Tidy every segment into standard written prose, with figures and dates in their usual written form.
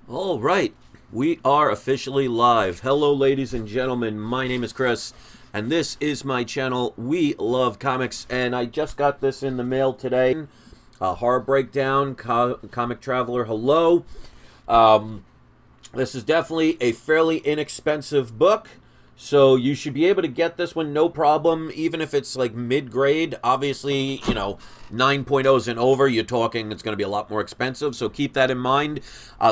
All right, we are officially live. Hello, ladies and gentlemen. My name is Chris, and this is my channel, We Love Comics, and I just got this in the mail today. Horror Breakdown, Comic Traveler, hello. This is definitely a fairly inexpensive book, so you should be able to get this one no problem, even if it's like mid-grade. Obviously, you know, 9.0s and over, you're talking it's going to be a lot more expensive, so keep that in mind.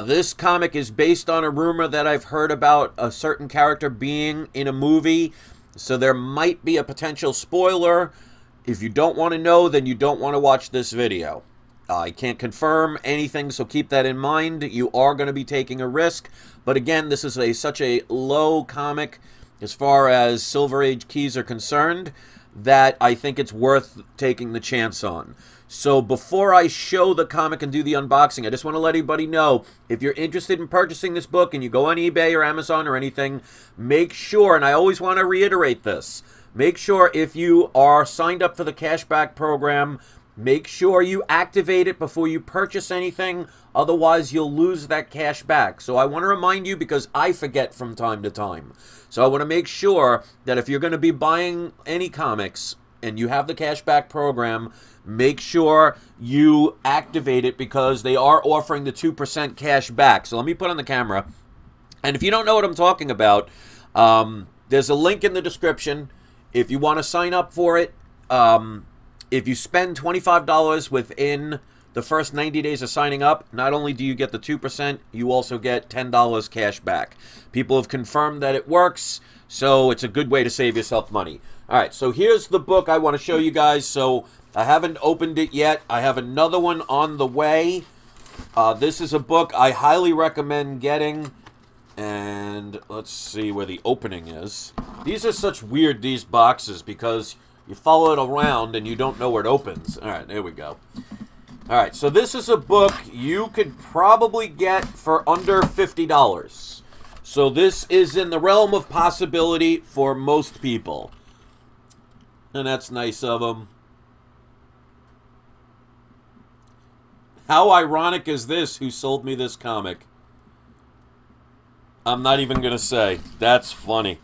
This comic is based on a rumor that I've heard about a certain character being in a movie, so there might be a potential spoiler. If you don't want to know, then you don't want to watch this video. I can't confirm anything, so keep that in mind. You are going to be taking a risk, but again, this is such a low comic as far as Silver Age keys are concerned that I think it's worth taking the chance on. So before I show the comic and do the unboxing, I just want to let everybody know, if you're interested in purchasing this book and you go on eBay or Amazon or anything, make sure, and I always want to reiterate this, make sure if you are signed up for the cashback program, make sure you activate it before you purchase anything, otherwise you'll lose that cash back. So I want to remind you because I forget from time to time. So I want to make sure that if you're going to be buying any comics and you have the cashback program, make sure you activate it because they are offering the 2% cash back. So let me put on the camera. And if you don't know what I'm talking about, there's a link in the description. If you want to sign up for it, if you spend $25 within the first 90 days of signing up, not only do you get the 2%, you also get $10 cash back. People have confirmed that it works, so it's a good way to save yourself money. All right, so here's the book I want to show you guys. So I haven't opened it yet. I have another one on the way. This is a book I highly recommend getting. And let's see where the opening is. These are such weird, these boxes, because you follow it around and you don't know where it opens. All right, there we go. All right, so this is a book you could probably get for under $50. So this is in the realm of possibility for most people. And that's nice of them. How ironic is this, who sold me this comic? I'm not even going to say. That's funny.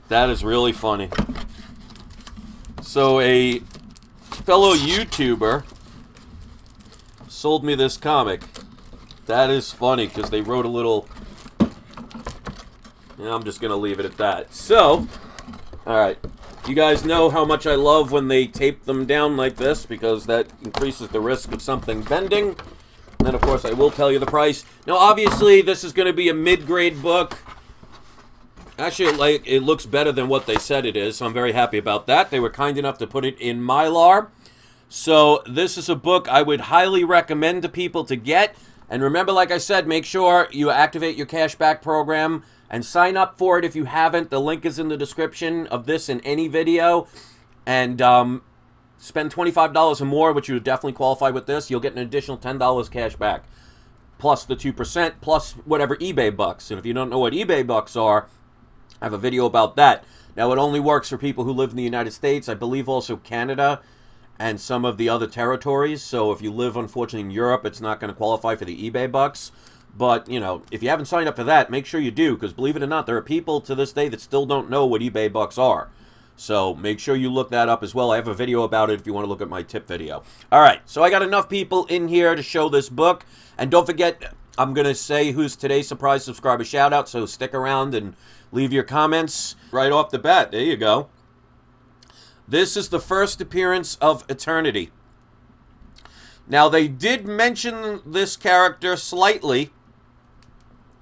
That is really funny. So a fellow YouTuber sold me this comic. That is funny because they wrote a little... Yeah, I'm just going to leave it at that. So, alright. You guys know how much I love when they tape them down like this because that increases the risk of something bending. And then, of course, I will tell you the price. Now, obviously, this is going to be a mid-grade book. Actually, it looks better than what they said it is, so I'm very happy about that. They were kind enough to put it in Mylar. So this is a book I would highly recommend to people to get. And remember, like I said, make sure you activate your cashback program and sign up for it if you haven't. The link is in the description of this in any video. And spend $25 or more, which you would definitely qualify with this. You'll get an additional $10 cash back, plus the 2%, plus whatever eBay bucks. And if you don't know what eBay bucks are, I have a video about that. Now, it only works for people who live in the United States. I believe also Canada and some of the other territories. So if you live, unfortunately, in Europe, it's not going to qualify for the eBay bucks. But, you know, if you haven't signed up for that, make sure you do. Because believe it or not, there are people to this day that still don't know what eBay bucks are. So make sure you look that up as well. I have a video about it if you want to look at my tip video. All right, so I got enough people in here to show this book. And don't forget, I'm going to say who's today's surprise subscriber shout-out, so stick around and leave your comments right off the bat. There you go. This is the first appearance of Eternity. Now, they did mention this character slightly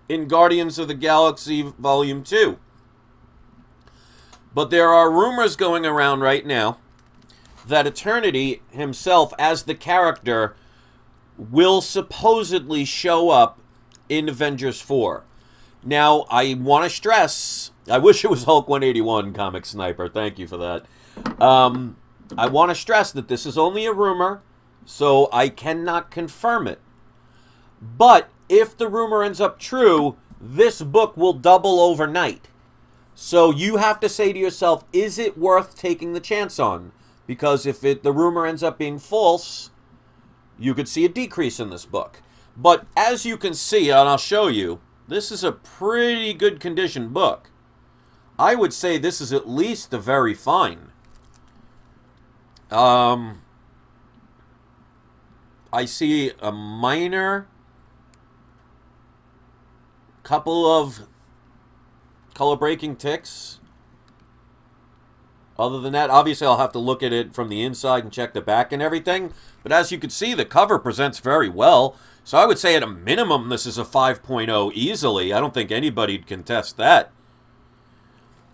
in Guardians of the Galaxy Volume 2. But there are rumors going around right now that Eternity himself, as the character, will supposedly show up in Avengers 4. Now, I want to stress, I wish it was Hulk 181, Comic Sniper. Thank you for that. I want to stress that this is only a rumor, so I cannot confirm it. But if the rumor ends up true, this book will double overnight. So you have to say to yourself, is it worth taking the chance on? Because if the rumor ends up being false, you could see a decrease in this book. But as you can see, and I'll show you, this is a pretty good condition book. I would say this is at least a very fine. I see a minor couple of color breaking ticks. Other than that, obviously I'll have to look at it from the inside and check the back and everything. But as you can see, the cover presents very well. So I would say at a minimum, this is a 5.0 easily. I don't think anybody can contest that.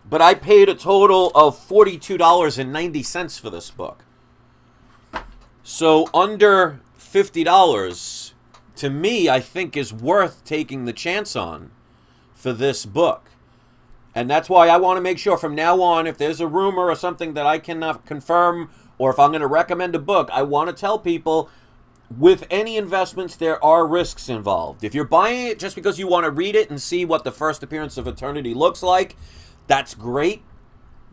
But I paid a total of $42.90 for this book. So under $50, to me, I think is worth taking the chance on for this book. And that's why I want to make sure from now on, if there's a rumor or something that I cannot confirm, or if I'm going to recommend a book, I want to tell people, with any investments, there are risks involved. If you're buying it just because you want to read it and see what the first appearance of Eternity looks like, that's great.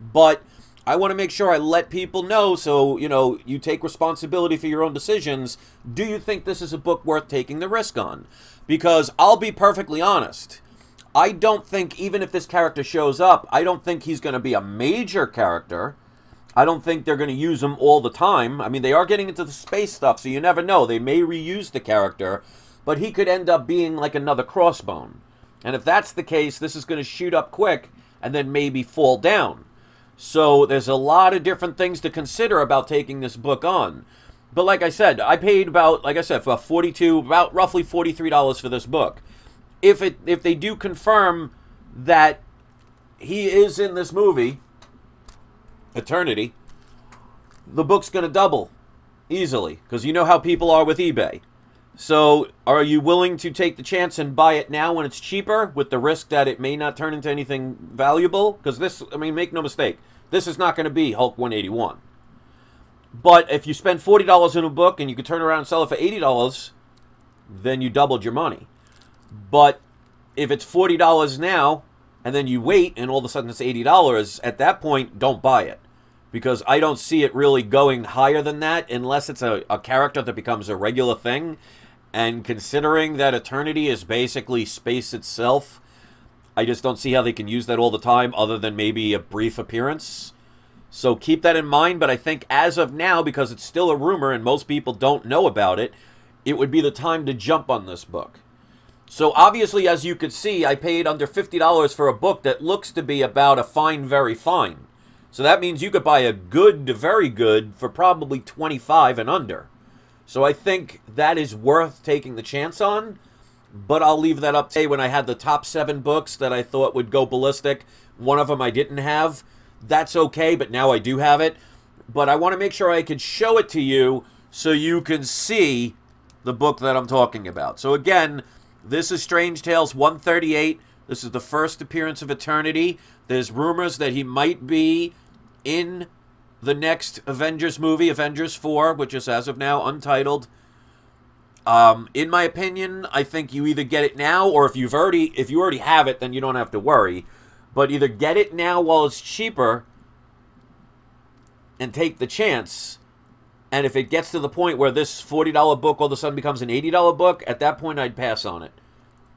But I want to make sure I let people know, so, you know, you take responsibility for your own decisions. Do you think this is a book worth taking the risk on? Because I'll be perfectly honest, I don't think, even if this character shows up, I don't think he's going to be a major character. I don't think they're going to use him all the time. I mean, they are getting into the space stuff, so you never know. They may reuse the character, but he could end up being like another Crossbone. And if that's the case, this is going to shoot up quick and then maybe fall down. So there's a lot of different things to consider about taking this book on. But like I said, I paid about, like I said, about roughly $43 for this book. If they do confirm that he is in this movie, Eternity, the book's going to double easily, because you know how people are with eBay. So are you willing to take the chance and buy it now when it's cheaper, with the risk that it may not turn into anything valuable? Because this, I mean, make no mistake, this is not going to be Hulk 181. But if you spend $40 in a book and you could turn around and sell it for $80, then you doubled your money. But if it's $40 now, and then you wait, and all of a sudden it's $80, at that point, don't buy it. Because I don't see it really going higher than that, unless it's a character that becomes a regular thing. And considering that Eternity is basically space itself, I just don't see how they can use that all the time, other than maybe a brief appearance. So keep that in mind, but I think as of now, because it's still a rumor and most people don't know about it, it would be the time to jump on this book. So obviously, as you could see, I paid under $50 for a book that looks to be about a fine, very fine. So that means you could buy a good to very good for probably $25 and under. So I think that is worth taking the chance on. But I'll leave that up to you. When I had the top 7 books that I thought would go ballistic, one of them I didn't have. That's okay, but now I do have it. But I want to make sure I can show it to you so you can see the book that I'm talking about. So again, this is Strange Tales 138. This is the first appearance of Eternity. There's rumors that he might be in the next Avengers movie, Avengers 4, which is as of now untitled. In my opinion, I think you either get it now, or if you already have it, then you don't have to worry. But either get it now while it's cheaper and take the chance. And if it gets to the point where this $40 book all of a sudden becomes an $80 book, at that point I'd pass on it.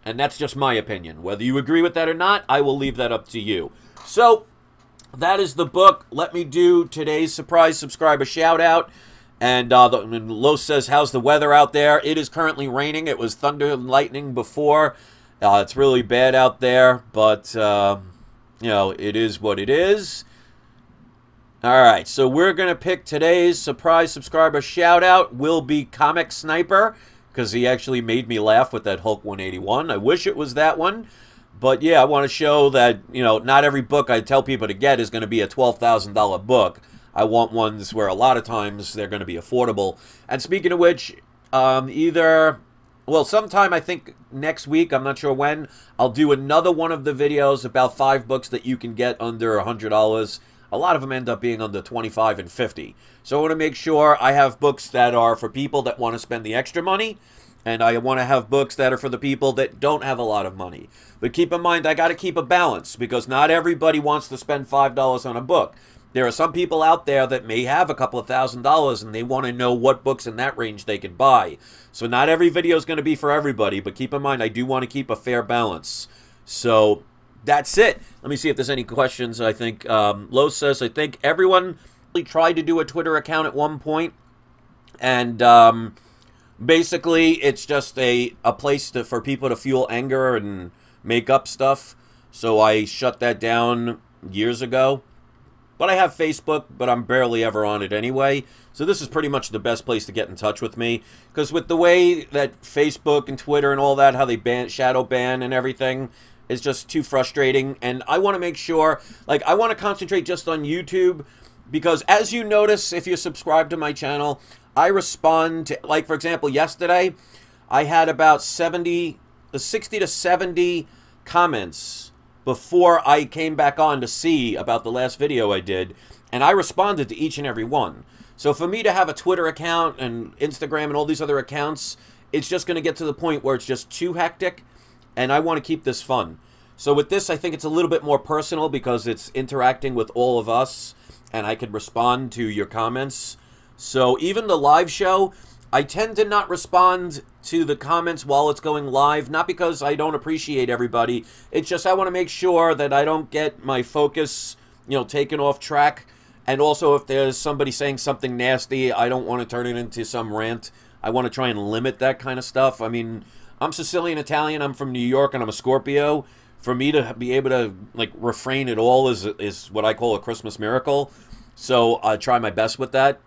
And that's just my opinion. Whether you agree with that or not, I will leave that up to you. So, that is the book. Let me do today's surprise subscriber shout out. And Los says, how's the weather out there? It is currently raining. It was thunder and lightning before. It's really bad out there. But, you know, it is what it is. Alright, so we're going to pick today's surprise subscriber shout out. Will be Comic Sniper, because he actually made me laugh with that Hulk 181. I wish it was that one. But yeah, I want to show that, you know, not every book I tell people to get is going to be a $12,000 book. I want ones where a lot of times they're going to be affordable. And speaking of which, well, sometime I think next week, I'm not sure when, I'll do another one of the videos about 5 books that you can get under $100. A lot of them end up being under $25 and $50. So I want to make sure I have books that are for people that want to spend the extra money. And I want to have books that are for the people that don't have a lot of money. But keep in mind, I got to keep a balance, because not everybody wants to spend $5 on a book. there are some people out there that may have a couple of $1,000 and they want to know what books in that range they could buy. So not every video is going to be for everybody, but keep in mind, I do want to keep a fair balance. So that's it. Let me see if there's any questions. I think Lo says, I think everyone tried to do a Twitter account at one point, and basically it's just a place for people to fuel anger and make up stuff. So I shut that down years ago. But I have Facebook, but I'm barely ever on it anyway. So this is pretty much the best place to get in touch with me. Because with the way that Facebook and Twitter and all that, how they shadow ban and everything, is just too frustrating. And I want to make sure, like, I want to concentrate just on YouTube. Because as you notice, if you're subscribed to my channel, I respond to, like, for example, yesterday, I had about 60 to 70 comments before I came back on to see about the last video I did, and I responded to each and every one. So for me to have a Twitter account and Instagram and all these other accounts, it's just going to get to the point where it's just too hectic, and I want to keep this fun. So with this, I think it's a little bit more personal because it's interacting with all of us, and I can respond to your comments. So even the live show, I tend to not respond to the comments while it's going live, not because I don't appreciate everybody. It's just I want to make sure that I don't get my focus, you know, taken off track. And also if there's somebody saying something nasty, I don't want to turn it into some rant. I want to try and limit that kind of stuff. I mean, I'm Sicilian Italian, I'm from New York, and I'm a Scorpio. For me to be able to, like, refrain at all is what I call a Christmas miracle. So I try my best with that.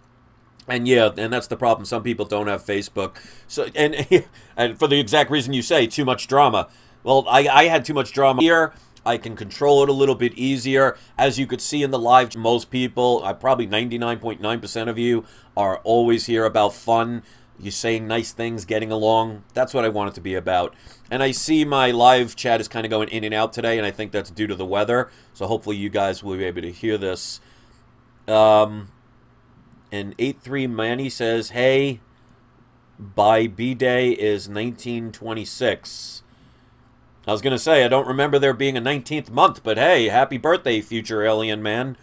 And yeah, and that's the problem. Some people don't have Facebook. So and for the exact reason you say, too much drama. Well, I had too much drama here. I can control it a little bit easier. As you could see in the live, most people, probably 99.9% of you, are always here about fun. You're saying nice things, getting along. That's what I want it to be about. And I see my live chat is kind of going in and out today, and I think that's due to the weather. So hopefully you guys will be able to hear this. And 83 Manny says, hey, by B-Day is 1926. I was going to say, I don't remember there being a 19th month, but hey, happy birthday, future alien man.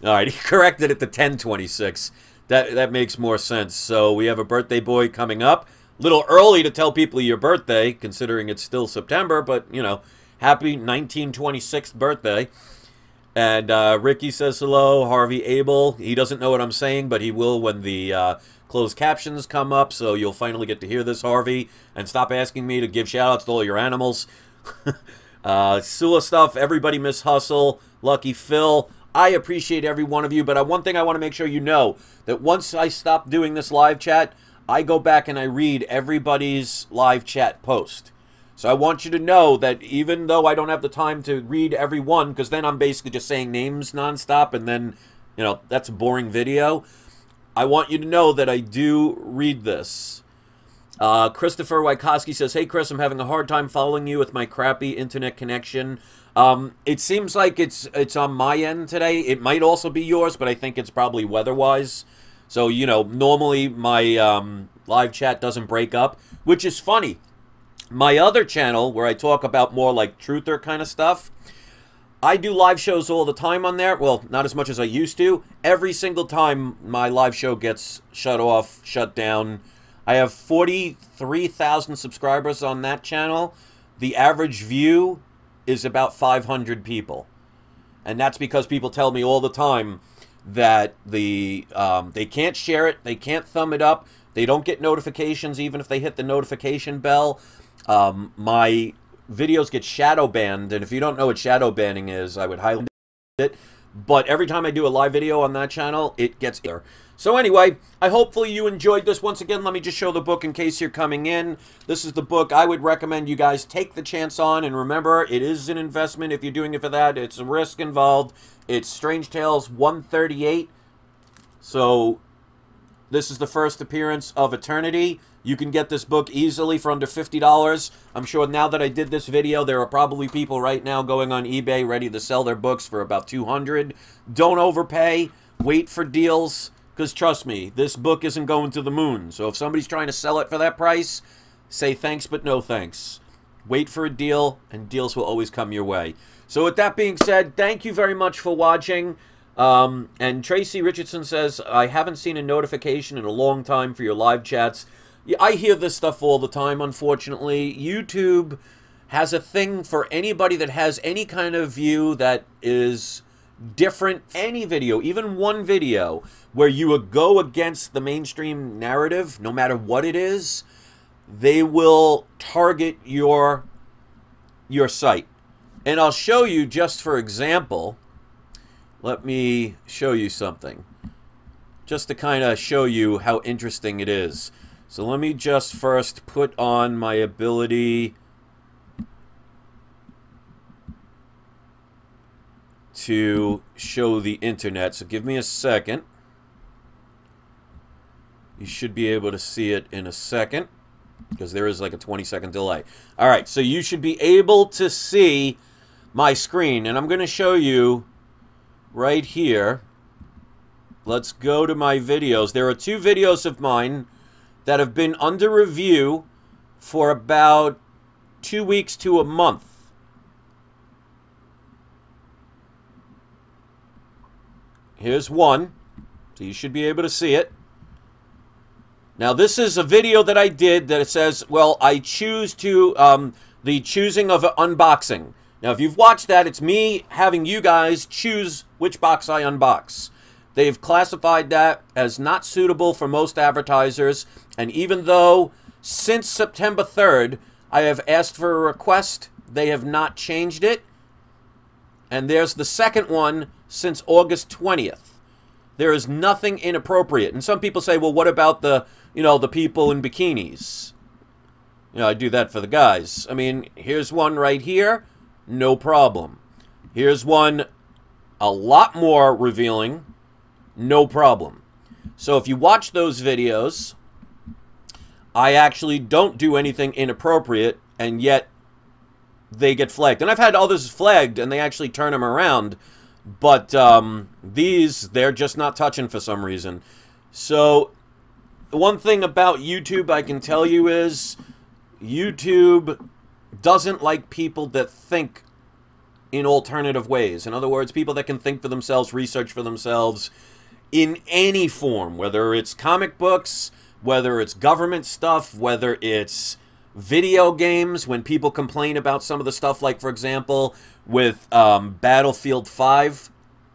All right, he corrected it to 1026. That makes more sense. So we have a birthday boy coming up. A little early to tell people your birthday, considering it's still September, but, you know, happy 1926th birthday. And Ricky says hello. Harvey Abel, he doesn't know what I'm saying, but he will when the closed captions come up, so you'll finally get to hear this, Harvey. And stop asking me to give shout-outs to all your animals. Sula stuff, everybody miss Hustle, Lucky Phil. I appreciate every one of you, but one thing I want to make sure you know, that once I stop doing this live chat, I go back and I read everybody's live chat post. So I want you to know that even though I don't have the time to read every one, because then I'm basically just saying names nonstop, and then, you know, that's a boring video. I want you to know that I do read this. Christopher Wykowski says, hey, Chris, I'm having a hard time following you with my crappy internet connection. It seems like it's on my end today. It might also be yours, but I think it's probably weather-wise. So, you know, normally my live chat doesn't break up, which is funny. My other channel, where I talk about more like truther kind of stuff, I do live shows all the time on there. Well, not as much as I used to. Every single time my live show gets shut off, shut down. I have 43,000 subscribers on that channel. The average view is about 500 people. And that's because people tell me all the time that they can't share it, they can't thumb it up, they don't get notifications even if they hit the notification bell. My videos get shadow banned, and if you don't know what shadow banning is, I would highly it. But every time I do a live video on that channel, it gets there. So anyway, hopefully you enjoyed this. Once again, let me just show the book in case you're coming in. This is the book I would recommend you guys take the chance on. And remember, it is an investment if you're doing it for that. It's a risk involved. It's Strange Tales 138. So this is the first appearance of Eternity. You can get this book easily for under $50. I'm sure now that I did this video, there are probably people right now going on eBay ready to sell their books for about $200. Don't overpay. Wait for deals. Because trust me, this book isn't going to the moon. So if somebody's trying to sell it for that price, say thanks but no thanks. Wait for a deal, and deals will always come your way. So with that being said, thank you very much for watching. And Tracy Richardson says, I haven't seen a notification in a long time for your live chats. Yeah, I hear this stuff all the time, unfortunately. YouTube has a thing for anybody that has any kind of view that is different. Any video, even one video, where you would go against the mainstream narrative, no matter what it is, they will target your site. And I'll show you, just for example, let me show you something, just to kind of show you how interesting it is. So let me just first put on my ability to show the internet. So give me a second. You should be able to see it in a second, because there is like a 20-second delay. All right, so you should be able to see my screen, and I'm going to show you right here. Let's go to my videos. There are 2 videos of mine that have been under review for about 2 weeks to a month. Here's one, so you should be able to see it. Now, this is a video that I did that it says, well, I choose to, the choosing of an unboxing. Now, if you've watched that, it's me having you guys choose which box I unbox. They've classified that as not suitable for most advertisers, and even though since September 3rd, I have asked for a request, they have not changed it. And there's the second one since August 20th. There is nothing inappropriate. And some people say, well, what about the, the people in bikinis? I do that for the guys. I mean, here's one right here. No problem. Here's one a lot more revealing. No problem. So if you watch those videos, I actually don't do anything inappropriate, and yet they get flagged. And I've had others flagged, and they actually turn them around. But these, they're just not touching for some reason. So one thing about YouTube I can tell you is YouTube doesn't like people that think in alternative ways. In other words, people that can think for themselves, research for themselves in any form, whether it's comic books, whether it's government stuff, whether it's video games. When people complain about some of the stuff, like, for example, with Battlefield 5,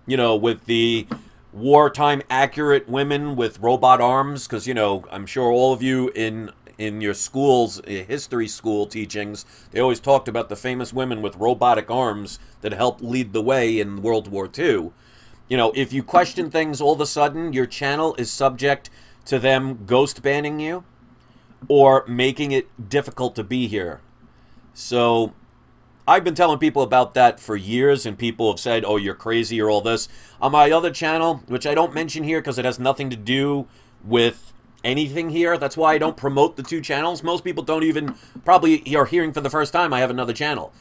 with the wartime accurate women with robot arms, because, I'm sure all of you in your schools, history school teachings, they always talked about the famous women with robotic arms that helped lead the way in World War II. If you question things, all of a sudden, your channel is subject to them ghost banning you or making it difficult to be here. So I've been telling people about that for years, and people have said, oh, you're crazy or all this. On my other channel, which I don't mention here because it has nothing to do with anything here, that's why I don't promote the 2 channels. Most people don't even, probably are hearing for the first time I have another channel.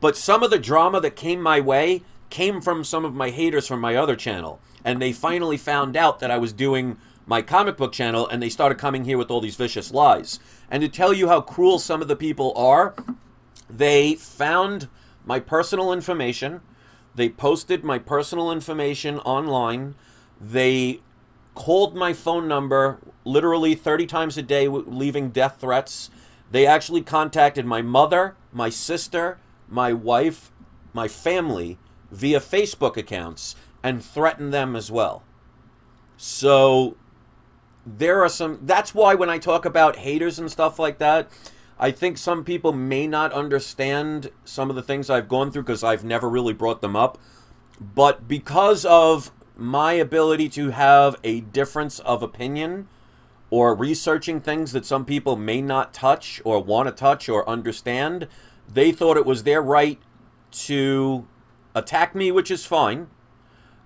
But some of the drama that came my way came from some of my haters from my other channel. And they finally found out that I was doing my comic book channel, and they started coming here with all these vicious lies. And to tell you how cruel some of the people are, they found my personal information. They posted my personal information online. They called my phone number literally 30 times a day, leaving death threats. They actually contacted my mother, my sister, my wife, my family via Facebook accounts and threatened them as well. So there are some, that's why when I talk about haters and stuff like that, I think some people may not understand some of the things I've gone through because I've never really brought them up. But because of my ability to have a difference of opinion or researching things that some people may not touch or want to touch or understand, they thought it was their right to attack me, which is fine.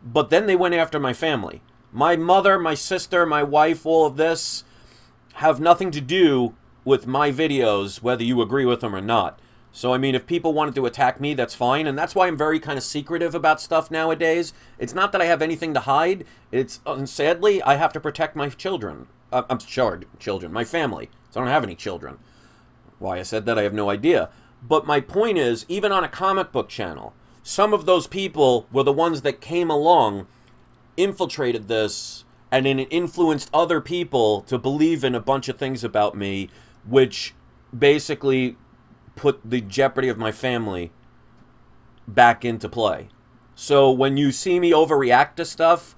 But then they went after my family. My mother, my sister, my wife, all of this have nothing to do with my videos, whether you agree with them or not. So, I mean, if people wanted to attack me, that's fine. And that's why I'm very kind of secretive about stuff nowadays. It's not that I have anything to hide. It's, sadly, I have to protect my children. I'm sorry, children. My family. So I don't have any children. Why I said that, I have no idea. But my point is, even on a comic book channel, some of those people were the ones that came along infiltrated this, and then it influenced other people to believe in a bunch of things about me, which basically put the jeopardy of my family back into play. So when you see me overreact to stuff,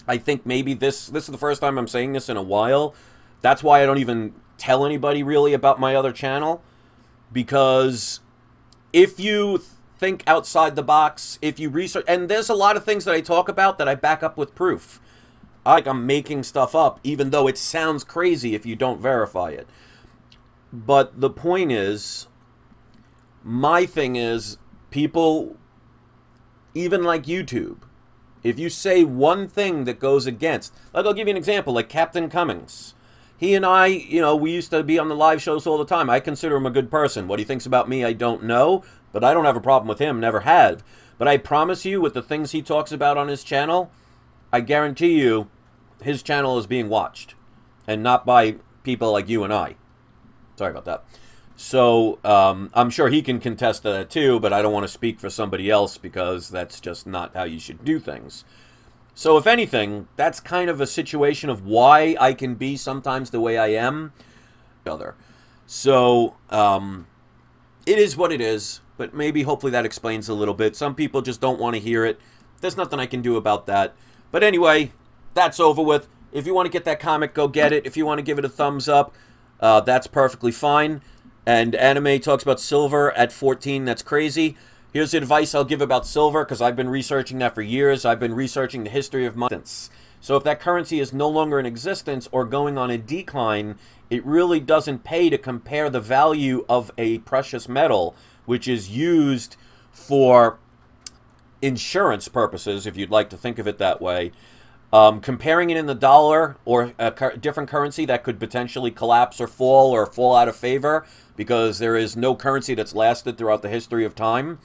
I think maybe this is the first time I'm saying this in a while. That's why I don't even tell anybody really about my other channel, because if you think outside the box, if you research, and there's a lot of things that I talk about that I back up with proof. Like, I'm making stuff up, even though it sounds crazy if you don't verify it. But the point is, my thing is, people, even like YouTube, if you say one thing that goes against, like, I'll give you an example, like Captain Cummings. He and I, you know, we used to be on the live shows all the time. I consider him a good person. What he thinks about me, I don't know, but I don't have a problem with him, never had. But I promise you, with the things he talks about on his channel, I guarantee you, his channel is being watched, and not by people like you and I. Sorry about that. So, I'm sure he can contest to that too, but I don't want to speak for somebody else because that's just not how you should do things. So, if anything, that's kind of a situation of why I can be sometimes the way I am. So, it is what it is, but maybe hopefully that explains a little bit. Some people just don't want to hear it. There's nothing I can do about that. But anyway, that's over with. If you want to get that comic, go get it. If you want to give it a thumbs up, that's perfectly fine. And Anime talks about silver at 14. That's crazy. Here's the advice I'll give about silver, because I've been researching that for years. I've been researching the history of money. So if that currency is no longer in existence or going on a decline, it really doesn't pay to compare the value of a precious metal, which is used for insurance purposes, if you'd like to think of it that way. Comparing it in the dollar or a different currency that could potentially collapse or fall out of favor, because there is no currency that's lasted throughout the history of time,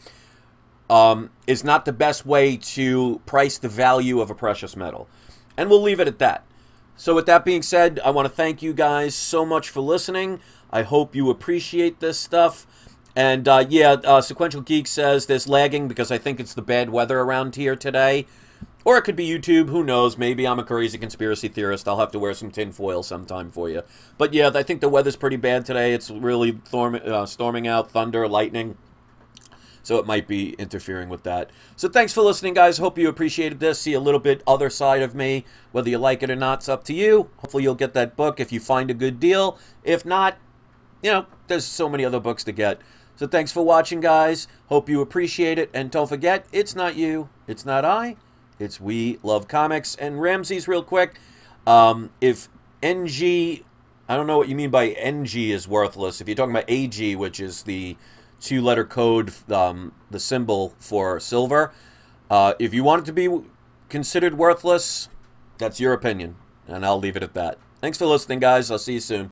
is not the best way to price the value of a precious metal. And we'll leave it at that. So with that being said, I want to thank you guys so much for listening. I hope you appreciate this stuff. And Sequential Geek says there's lagging because I think it's the bad weather around here today. Or it could be YouTube, who knows, maybe I'm a crazy conspiracy theorist. I'll have to wear some tinfoil sometime for you. But yeah, I think the weather's pretty bad today. It's really storming out, thunder, lightning. So it might be interfering with that. So thanks for listening, guys. Hope you appreciated this. See a little bit other side of me. Whether you like it or not, it's up to you. Hopefully you'll get that book if you find a good deal. If not, you know, there's so many other books to get. So thanks for watching, guys. Hope you appreciate it. And don't forget, it's not you. It's not I. It's We Love Comics. And Ramses, real quick, if NG, I don't know what you mean by NG is worthless. If you're talking about AG, which is the two-letter code, the symbol for silver, if you want it to be considered worthless, that's your opinion. And I'll leave it at that. Thanks for listening, guys. I'll see you soon.